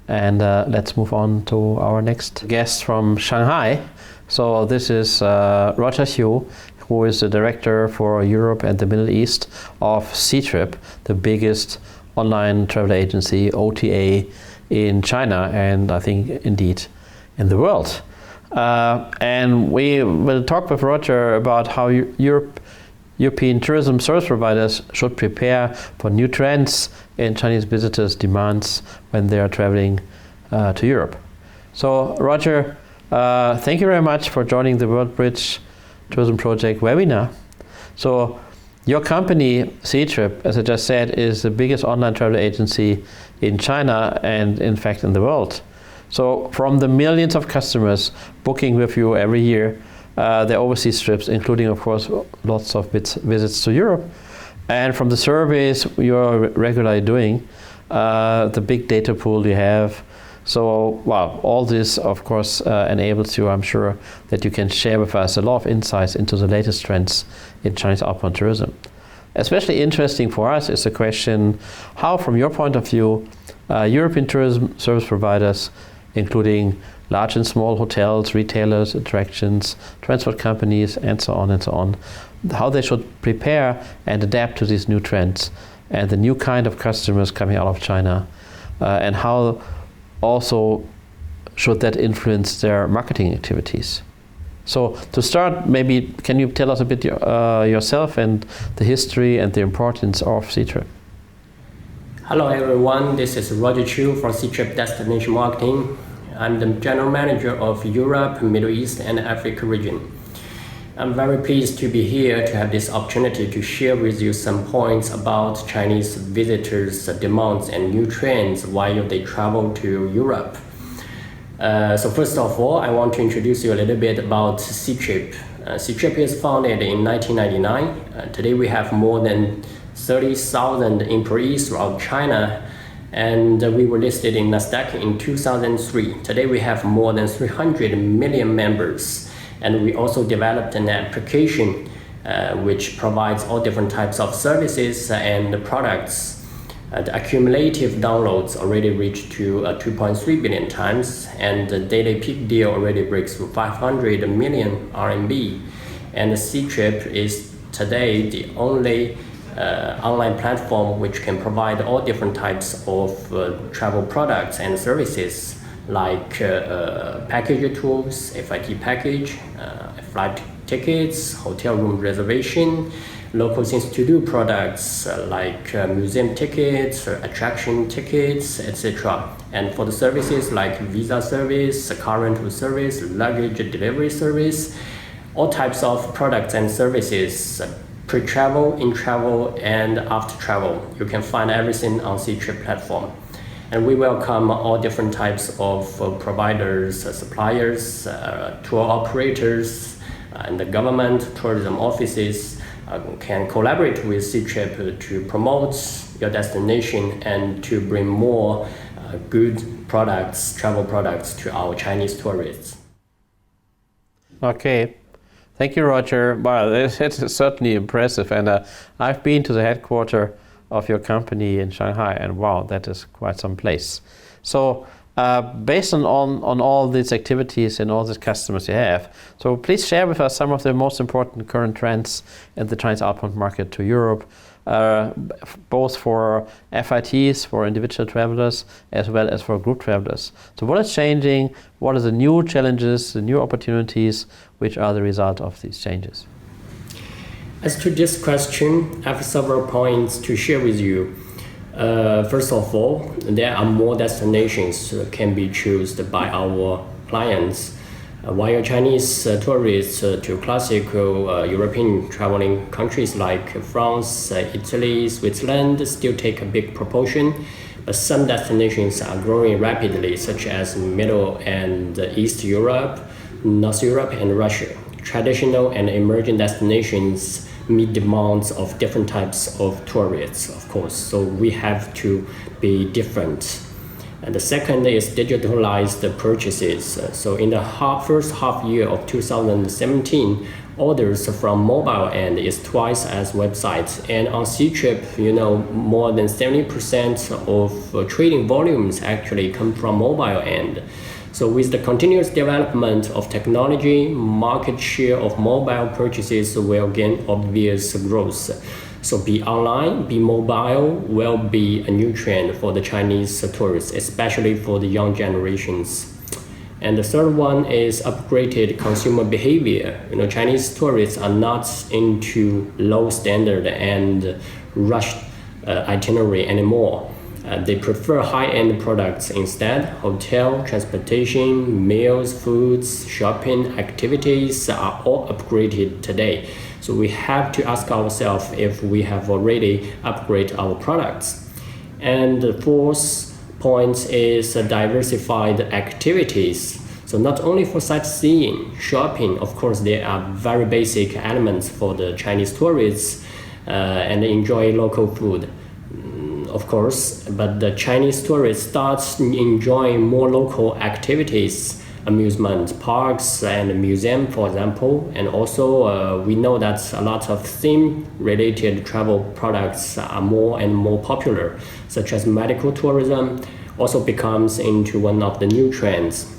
And let's move on to our next guest from Shanghai. So this is Roger Xu, who is the director for Europe and the Middle East of CTRIP, the biggest online travel agency, OTA, in China, and I think indeed in the world. And we will talk with Roger about how European tourism service providers should prepare for new trends in Chinese visitors' demands when they are traveling to Europe. So Roger, thank you very much for joining the World Bridge Tourism Project webinar. So your company, CTRIP, as I just said, is the biggest online travel agency in China and in fact in the world. So from the millions of customers booking with you every year, their overseas trips, including of course lots of visits to Europe, and from the surveys you're regularly doing, the big data pool you have. So, wow, all this, of course, enables you, I'm sure, that you can share with us a lot of insights into the latest trends in Chinese outbound tourism. Especially interesting for us is the question, how, from your point of view, European tourism service providers, including large and small hotels, retailers, attractions, transport companies, and so on, how they should prepare and adapt to these new trends and the new kind of customers coming out of China, and how also should that influence their marketing activities. So to start, maybe can you tell us a bit yourself and the history and the importance of CTRIP? Hello everyone, this is Roger Chu from CTRIP Destination Marketing. I'm the General Manager of Europe, Middle East and Africa region. I'm very pleased to be here to have this opportunity to share with you some points about Chinese visitors' demands and new trends while they travel to Europe. So first of all, I want to introduce you a little bit about CTRIP. CTRIP is founded in 1999. Today we have more than 30,000 employees throughout China, and we were listed in Nasdaq in 2003. Today we have more than 300 million members. And we also developed an application which provides all different types of services and products. The accumulative downloads already reached to 2.3 billion times, and the daily peak deal already breaks through 500 million RMB. And the CTRIP is today the only online platform which can provide all different types of travel products and services, like package tools, FIT package, flight tickets, hotel room reservation, local things to do products like museum tickets, attraction tickets, etc. And for the services like visa service, car rental service, luggage delivery service, all types of products and services, pre-travel, in-travel, and after travel. You can find everything on CTRIP platform. And we welcome all different types of providers, suppliers, tour operators, and the government tourism offices can collaborate with CTRIP to promote your destination and to bring more good products, travel products to our Chinese tourists. Okay, thank you, Roger. Wow, it's certainly impressive, and I've been to the headquarters of your company in Shanghai, and wow, that is quite some place. So based on all these activities and all these customers you have, so please share with us some of the most important current trends in the Chinese outbound market to Europe, both for FITs, for individual travelers, as well as for group travelers. So what is changing? What are the new challenges, the new opportunities, which are the result of these changes? As to this question, I have several points to share with you. First of all, there are more destinations can be chosen by our clients. While Chinese tourists to classical European traveling countries like France, Italy, Switzerland still take a big proportion, but some destinations are growing rapidly, such as Middle and East Europe, North Europe, and Russia. Traditional and emerging destinations meet demands of different types of tourists, of course, so we have to be different. And the second is digitalized purchases. So in the first half year of 2017, orders from mobile end is twice as websites. And on Ctrip, more than 70% of trading volumes actually come from mobile end. So with the continuous development of technology, market share of mobile purchases will gain obvious growth. So be online, be mobile will be a new trend for the Chinese tourists, especially for the young generations. And the third one is upgraded consumer behavior. Chinese tourists are not into low standard and rushed itinerary anymore. They prefer high-end products instead. Hotel, transportation, meals, foods, shopping, activities are all upgraded today. So we have to ask ourselves if we have already upgraded our products. And the fourth point is diversified activities. So not only for sightseeing, shopping, of course, there are very basic elements for the Chinese tourists and enjoy local food, of course, but the Chinese tourists start enjoying more local activities, amusement parks and museum, for example. And also we know that a lot of theme-related travel products are more and more popular, such as medical tourism also becomes into one of the new trends.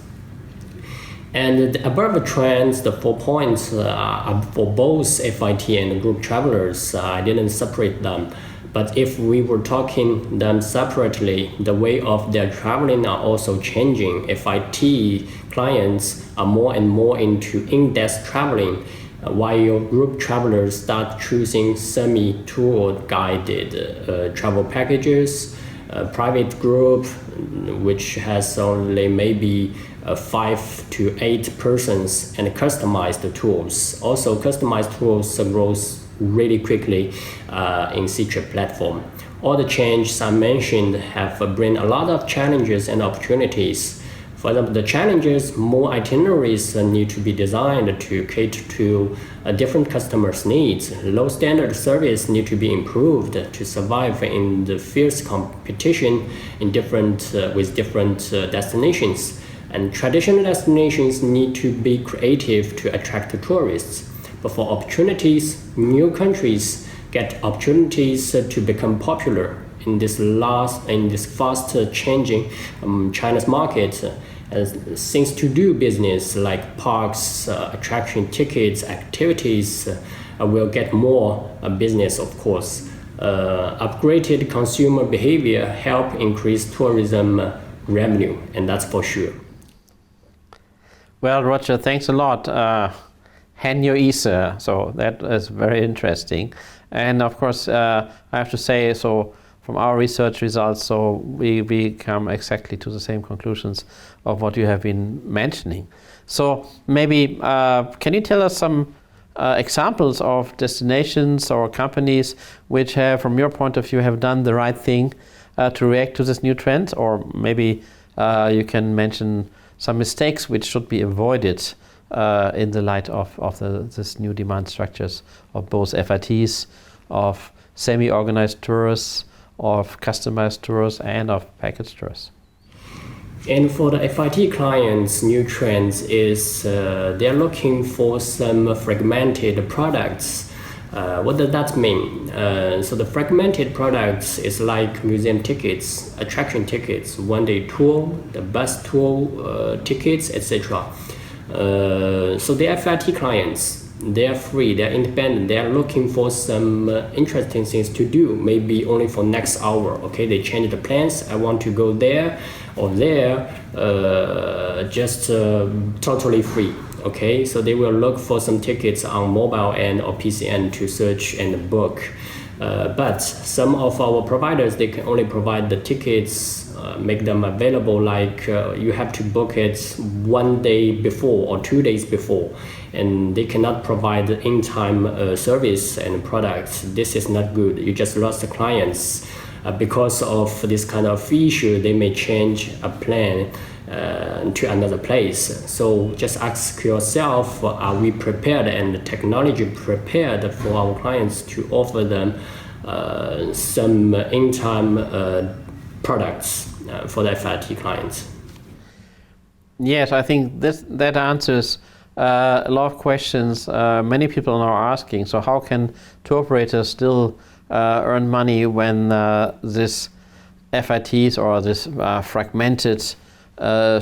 And the above trends, the 4 points are for both FIT and group travelers. I didn't separate them. But if we were talking them separately, the way of their traveling are also changing. FIT clients are more and more into in-depth traveling, while your group travelers start choosing semi-tour guided travel packages, private group, which has only maybe 5 to 8 persons, and customized tours. Also, customized tours grows really quickly in Ctrip platform. All the changes I mentioned have bring a lot of challenges and opportunities. For example, the challenges, more itineraries need to be designed to cater to different customers' needs. Low standard service need to be improved to survive in the fierce competition in with different destinations. And traditional destinations need to be creative to attract tourists. But for opportunities, new countries get opportunities to become popular in this fast changing China's market. Things to do business like parks, attraction tickets, activities will get more business, of course. Upgraded consumer behavior help increase tourism revenue, and that's for sure. Well, Roger, thanks a lot. Hanyo Isa, so that is very interesting. And of course, I have to say, so from our research results, so we come exactly to the same conclusions of what you have been mentioning. So maybe, can you tell us some examples of destinations or companies which have, from your point of view, have done the right thing to react to this new trend? Or maybe you can mention some mistakes which should be avoided in the light of this new demand structures of both FITs, of semi-organized tours, of customized tours, and of package tours. And for the FIT clients, new trends is they're looking for some fragmented products. What does that mean? So the fragmented products is like museum tickets, attraction tickets, one-day tour, the bus tour tickets, etc. So the FIT clients, they are free, they are independent, they are looking for some interesting things to do, maybe only for next hour. Okay, they change the plans. I want to go there or there, just totally free. Okay, so they will look for some tickets on mobile end or PCN to search and book. But some of our providers, they can only provide the tickets, make them available, like you have to book it 1 day before or 2 days before, and they cannot provide in-time service and products. This is not good. You just lost the clients. Because of this kind of issue, they may change a plan to another place. So just ask yourself, are we prepared and the technology prepared for our clients to offer them some in-time products for the FIT clients? Yes, I think that answers a lot of questions. Many people are now asking, so how can tour operators still earn money when this FITs or this fragmented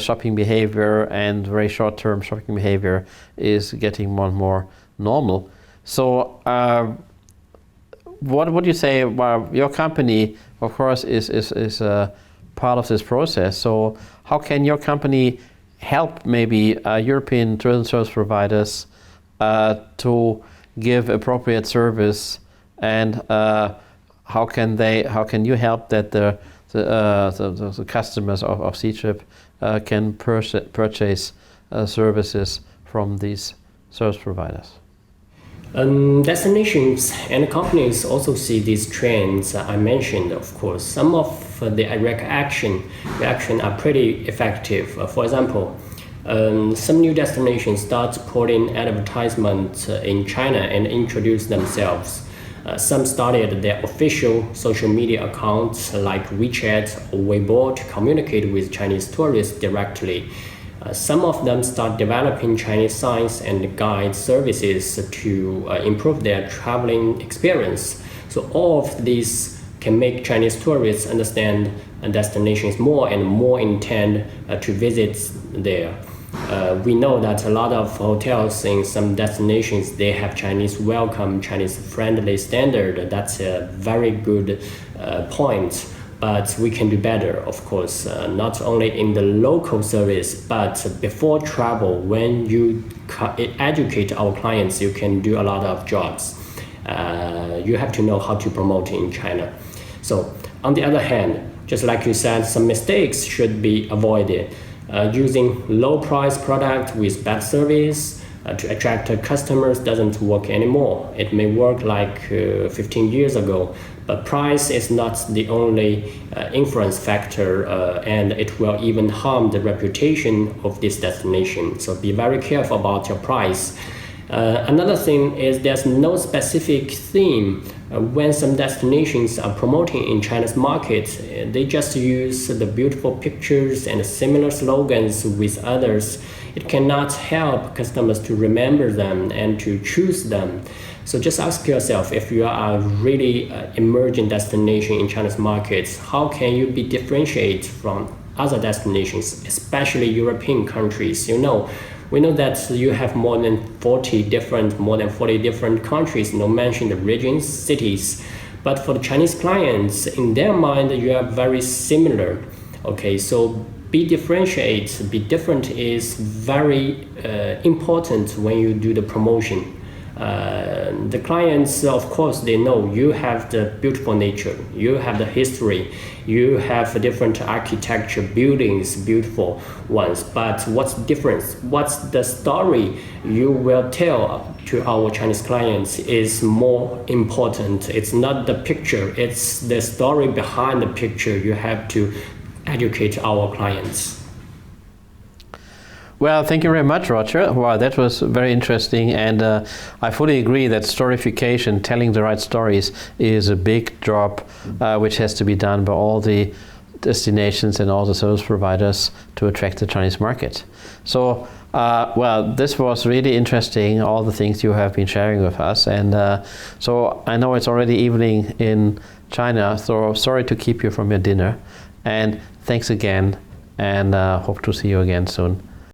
shopping behavior and very short-term shopping behavior is getting more and more normal? So what would you say? Well, your company, of course, is part of this process. So how can your company help maybe European tourism service providers to give appropriate service, and how can you help that the customers of CTrip can purchase services from these service providers? Destinations and companies also see these trends I mentioned, of course. Some of the direct reaction are pretty effective. For example, some new destinations start putting advertisements in China and introduce themselves. Some started their official social media accounts like WeChat or Weibo to communicate with Chinese tourists directly. Some of them start developing Chinese signs and guide services to improve their traveling experience. So all of these can make Chinese tourists understand destinations more and more intend to visit there. We know that a lot of hotels in some destinations, they have Chinese welcome, Chinese friendly standard. That's a very good point. But we can do better, of course, not only in the local service, but before travel, when you educate our clients, you can do a lot of jobs. You have to know how to promote in China. So on the other hand, just like you said, some mistakes should be avoided. Using low price product with bad service to attract customers doesn't work anymore. It may work like 15 years ago, but price is not the only influence factor, and it will even harm the reputation of this destination. So be very careful about your price. Another thing is there's no specific theme. When some destinations are promoting in China's market, they just use the beautiful pictures and similar slogans with others. It cannot help customers to remember them and to choose them. So just ask yourself, if you are a really emerging destination in China's markets, how can you be differentiated from other destinations, especially European countries? We know that you have more than 40 different countries, no mention the regions, cities. But for the Chinese clients, in their mind, you are very similar. Okay, so be differentiated, be different is very important when you do the promotion. The clients, of course, they know you have the beautiful nature, you have the history, you have different architecture, buildings, beautiful ones. But what's the difference? What's the story you will tell to our Chinese clients is more important. It's not the picture, it's the story behind the picture. You have to educate our clients. Well, thank you very much, Roger. Wow, that was very interesting, and I fully agree that storyfication, telling the right stories, is a big job which has to be done by all the destinations and all the service providers to attract the Chinese market. So, well, this was really interesting, all the things you have been sharing with us, and so I know it's already evening in China, so sorry to keep you from your dinner, and thanks again, and hope to see you again soon.